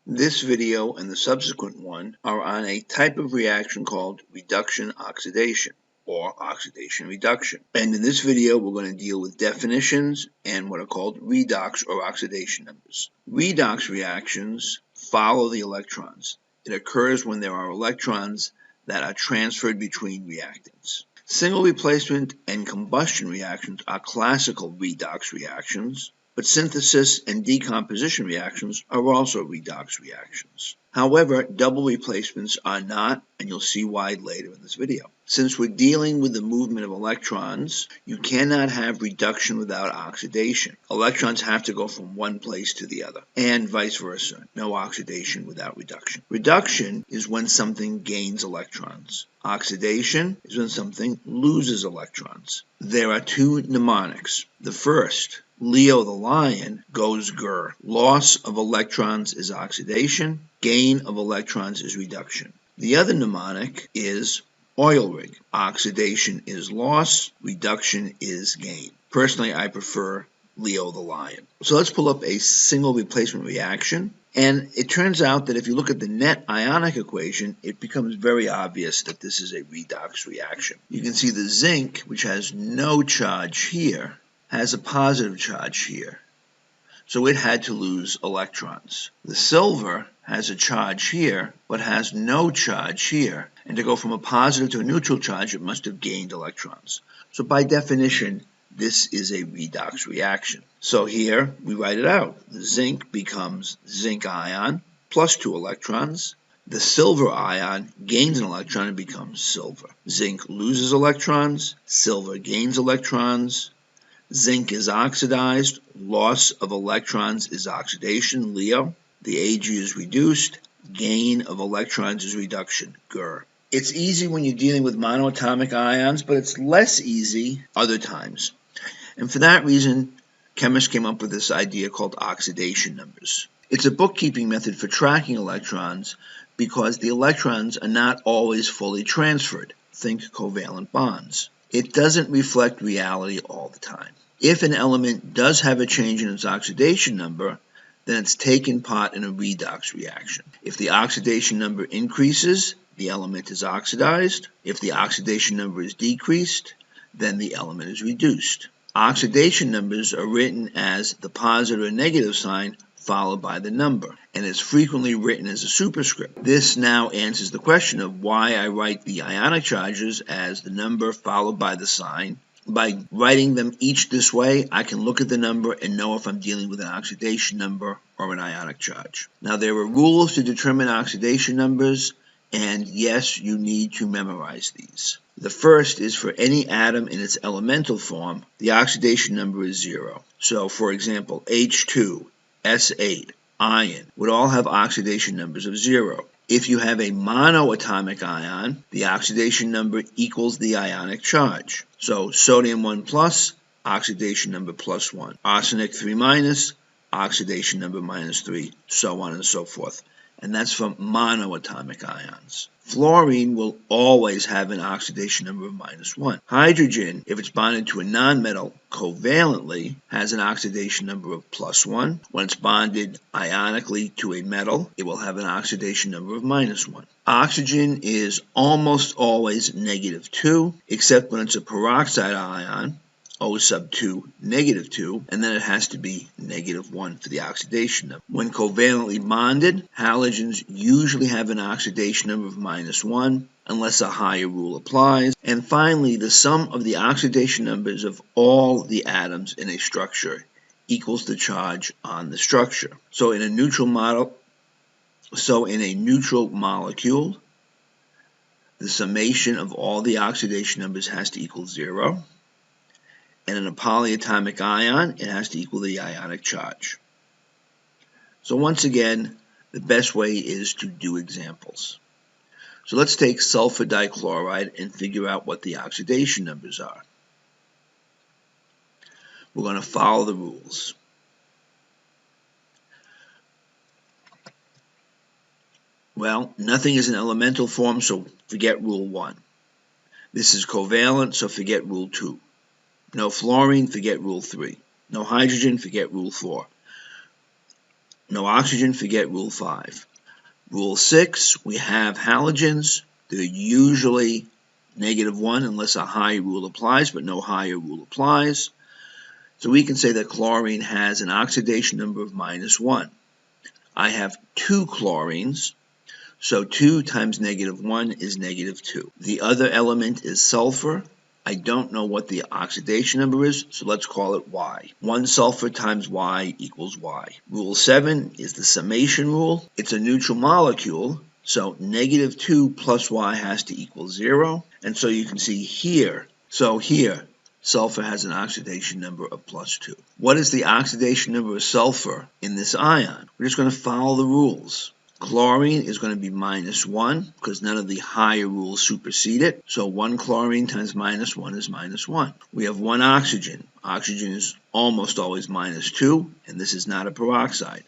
This video and the subsequent one are on a type of reaction called reduction oxidation or oxidation reduction. And in this video, we're going to deal with definitions and what are called redox or oxidation numbers. Redox reactions follow the electrons. It occurs when there are electrons that are transferred between reactants. Single replacement and combustion reactions are classical redox reactions, but synthesis and decomposition reactions are also redox reactions. However, double replacements are not, and you'll see why later in this video. Since we're dealing with the movement of electrons, you cannot have reduction without oxidation. Electrons have to go from one place to the other, and vice versa. No oxidation without reduction. Reduction is when something gains electrons. Oxidation is when something loses electrons. There are two mnemonics. The first, Leo the lion, goes grr. Loss of electrons is oxidation. Gain of electrons is reduction. The other mnemonic is oil rig. Oxidation is loss. Reduction is gain. Personally, I prefer Leo the lion. So let's pull up a single replacement reaction. And it turns out that if you look at the net ionic equation, it becomes very obvious that this is a redox reaction. You can see the zinc, which has no charge here, has a positive charge here. So it had to lose electrons. The silver has a charge here, but has no charge here. And to go from a positive to a neutral charge, it must have gained electrons. So by definition, this is a redox reaction. So here we write it out. The zinc becomes zinc ion plus 2 electrons. The silver ion gains an electron and becomes silver. Zinc loses electrons. Silver gains electrons. Zinc is oxidized. Loss of electrons is oxidation, Leo. The Ag is reduced. Gain of electrons is reduction, Gur. It's easy when you're dealing with monoatomic ions, but it's less easy other times. And for that reason, chemists came up with this idea called oxidation numbers. It's a bookkeeping method for tracking electrons because the electrons are not always fully transferred. Think covalent bonds. It doesn't reflect reality all the time. If an element does have a change in its oxidation number, then it's taken part in a redox reaction. If the oxidation number increases, the element is oxidized. If the oxidation number is decreased, then the element is reduced. Oxidation numbers are written as the positive or negative sign followed by the number, and it's frequently written as a superscript. This now answers the question of why I write the ionic charges as the number followed by the sign. By writing them each this way, I can look at the number and know if I'm dealing with an oxidation number or an ionic charge. Now, there are rules to determine oxidation numbers, and yes, you need to memorize these. The first is for any atom in its elemental form, the oxidation number is 0. So, for example, H2, S8, iron would all have oxidation numbers of 0. If you have a monoatomic ion, the oxidation number equals the ionic charge. So sodium 1 plus, oxidation number +1. Arsenic 3 minus, oxidation number -3, so on and so forth. And that's for monoatomic ions. Fluorine will always have an oxidation number of -1. Hydrogen, if it's bonded to a nonmetal covalently, has an oxidation number of +1. When it's bonded ionically to a metal, it will have an oxidation number of -1. Oxygen is almost always -2, except when it's a peroxide ion, O sub 2, -2, and then it has to be -1 for the oxidation number. When covalently bonded, halogens usually have an oxidation number of -1, unless a higher rule applies. And finally, the sum of the oxidation numbers of all the atoms in a structure equals the charge on the structure. So in a neutral molecule, the summation of all the oxidation numbers has to equal 0. And in a polyatomic ion, it has to equal the ionic charge. So once again, the best way is to do examples. So let's take sulfur dichloride and figure out what the oxidation numbers are. We're going to follow the rules. Well, nothing is an elemental form, so forget rule 1. This is covalent, so forget rule 2. No fluorine, forget rule 3. No hydrogen, forget rule 4. No oxygen, forget Rule 5. Rule 6, we have halogens. They're usually -1 unless a higher rule applies, but no higher rule applies. So we can say that chlorine has an oxidation number of -1. I have 2 chlorines, so 2 times -1 is -2. The other element is sulfur. I don't know what the oxidation number is, so let's call it Y. 1 sulfur times Y equals Y. Rule 7 is the summation rule. It's a neutral molecule, so -2 plus Y has to equal 0. And so you can see here, sulfur has an oxidation number of +2. What is the oxidation number of sulfur in this ion? We're just going to follow the rules. Chlorine is going to be -1 because none of the higher rules supersede it. So 1 chlorine times -1 is -1. We have 1 oxygen. Oxygen is almost always -2, and this is not a peroxide.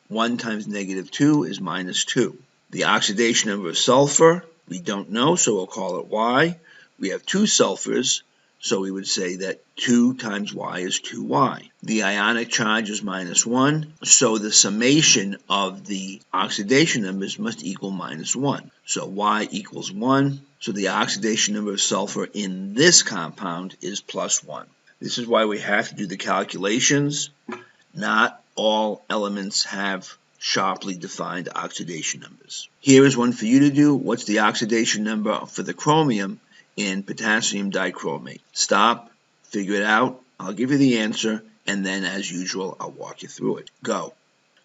1 times -2 is -2. The oxidation number of sulfur, we don't know, so we'll call it Y. We have 2 sulfurs, so we would say that 2 times Y is 2Y. The ionic charge is -1, so the summation of the oxidation numbers must equal -1. So Y equals 1, so the oxidation number of sulfur in this compound is +1. This is why we have to do the calculations. Not all elements have sharply defined oxidation numbers. Here is one for you to do. What's the oxidation number for the chromium in potassium dichromate? Stop, figure it out, I'll give you the answer, and then as usual I'll walk you through it. Go.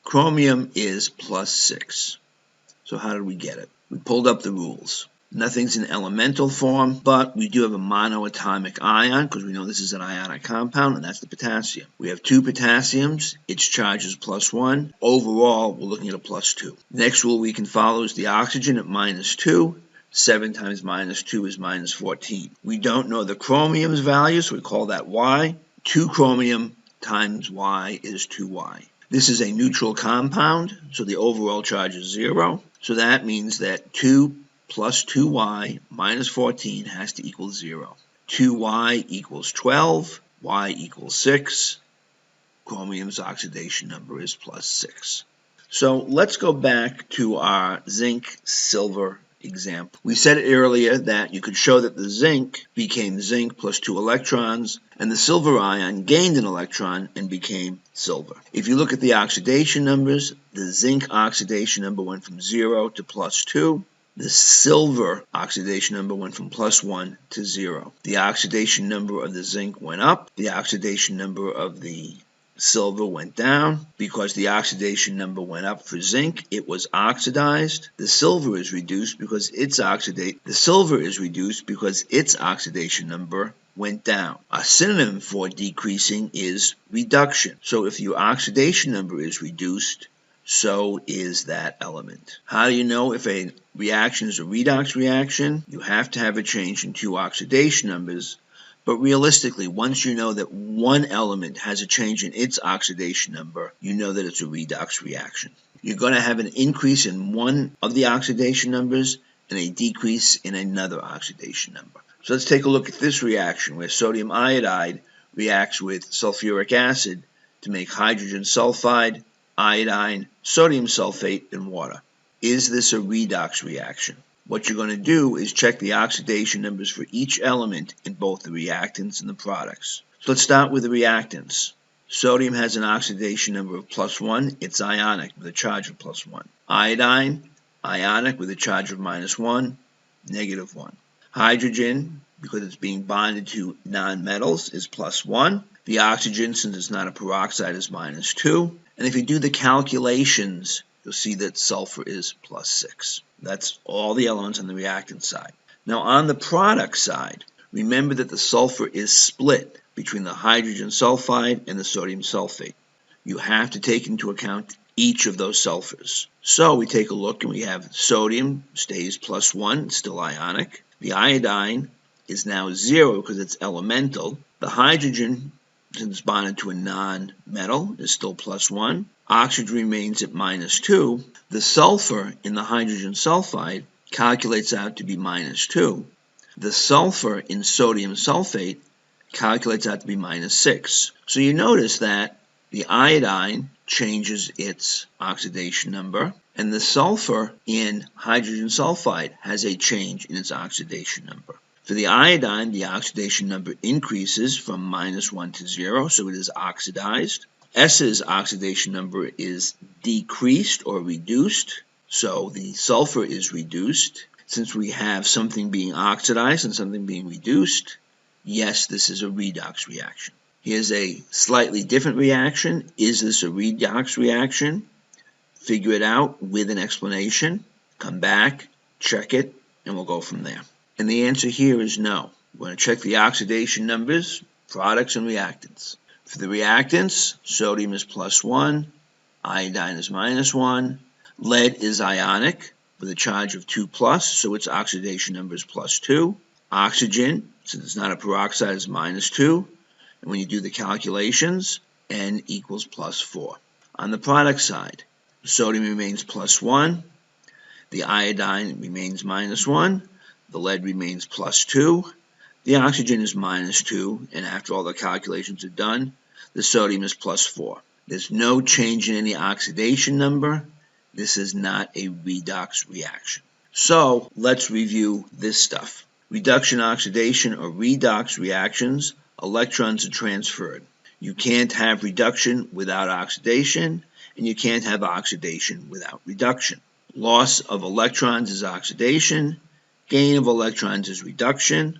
Chromium is +6. So how did we get it? We pulled up the rules. Nothing's in elemental form, but we do have a monoatomic ion because we know this is an ionic compound, and that's the potassium. We have 2 potassiums, its charge is +1. Overall, we're looking at a +2. Next rule we can follow is the oxygen at -2. 7 times -2 is -14. We don't know the chromium's value, so we call that Y. 2 chromium times Y is 2Y. This is a neutral compound, so the overall charge is 0. So that means that 2 plus 2Y minus 14 has to equal 0. 2Y equals 12, Y equals 6. Chromium's oxidation number is +6. So let's go back to our zinc-silver example. We said earlier that you could show that the zinc became zinc plus 2 electrons, and the silver ion gained an electron and became silver. If you look at the oxidation numbers, the zinc oxidation number went from 0 to +2. The silver oxidation number went from +1 to 0. The oxidation number of the zinc went up. The oxidation number of the silver went down. Because the oxidation number went up for zinc, it was oxidized. The silver is reduced because its oxidation number went down. A synonym for decreasing is reduction. So if your oxidation number is reduced, so is that element. How do you know if a reaction is a redox reaction? You have to have a change in 2 oxidation numbers. But realistically, once you know that one element has a change in its oxidation number, you know that it's a redox reaction. You're going to have an increase in one of the oxidation numbers and a decrease in another oxidation number. So let's take a look at this reaction where sodium iodide reacts with sulfuric acid to make hydrogen sulfide, iodine, sodium sulfate, and water. Is this a redox reaction? What you're going to do is check the oxidation numbers for each element in both the reactants and the products. So let's start with the reactants. Sodium has an oxidation number of +1. It's ionic with a charge of +1. Iodine, ionic with a charge of -1, -1. Hydrogen, because it's being bonded to nonmetals, is +1. The oxygen, since it's not a peroxide, is -2. And if you do the calculations, you'll see that sulfur is +6. That's all the elements on the reactant side. Now on the product side, remember that the sulfur is split between the hydrogen sulfide and the sodium sulfate. You have to take into account each of those sulfurs. So we take a look and we have sodium stays +1, still ionic. The iodine is now 0 because it's elemental. The hydrogen, since it's bonded to a non-metal, is still +1. Oxygen remains at -2. The sulfur in the hydrogen sulfide calculates out to be -2. The sulfur in sodium sulfate calculates out to be -6. So you notice that The iodine changes its oxidation number, and the sulfur in hydrogen sulfide has a change in its oxidation number. For the iodine, the oxidation number increases from -1 to 0, so it is oxidized. S's oxidation number is decreased or reduced, so the sulfur is reduced. Since we have something being oxidized and something being reduced, yes, this is a redox reaction. Here's a slightly different reaction. Is this a redox reaction? Figure it out with an explanation. Come back, check it, and we'll go from there. And the answer here is no. We're going to check the oxidation numbers, products, and reactants. For the reactants, sodium is +1, iodine is -1, lead is ionic with a charge of 2+, so its oxidation number is +2. Oxygen, since it's not a peroxide, is -2. And when you do the calculations, N equals +4. On the product side, the sodium remains +1, the iodine remains -1, the lead remains +2, the oxygen is -2, and after all the calculations are done, the sodium is +4. There's no change in any oxidation number. This is not a redox reaction. So let's review this stuff. Reduction, oxidation, or redox reactions, electrons are transferred. You can't have reduction without oxidation, and you can't have oxidation without reduction. Loss of electrons is oxidation, gain of electrons is reduction.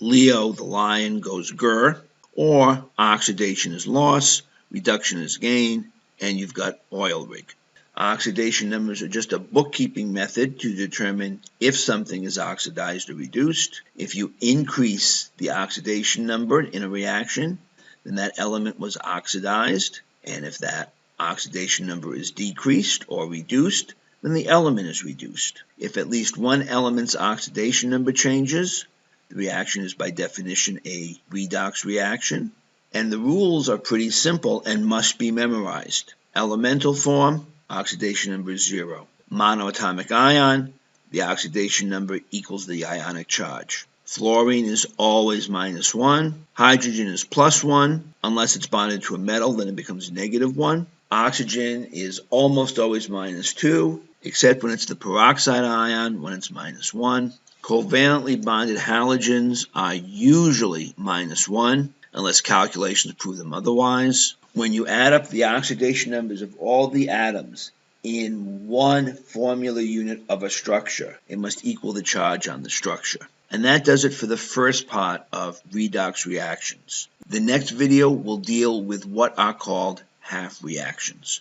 Leo, the lion, goes grr, or oxidation is loss, reduction is gain, and you've got oil rig. Oxidation numbers are just a bookkeeping method to determine if something is oxidized or reduced. If you increase the oxidation number in a reaction, then that element was oxidized, and if that oxidation number is decreased or reduced, then the element is reduced. If at least one element's oxidation number changes, the reaction is by definition a redox reaction, and the rules are pretty simple and must be memorized. Elemental form, oxidation number is 0. Monoatomic ion, the oxidation number equals the ionic charge. Fluorine is always -1. Hydrogen is +1. Unless it's bonded to a metal, then it becomes -1. Oxygen is almost always -2, except when it's the peroxide ion, when it's -1. Covalently bonded halogens are usually -1, unless calculations prove them otherwise. When you add up the oxidation numbers of all the atoms in one formula unit of a structure, it must equal the charge on the structure. And that does it for the first part of redox reactions. The next video will deal with what are called half reactions.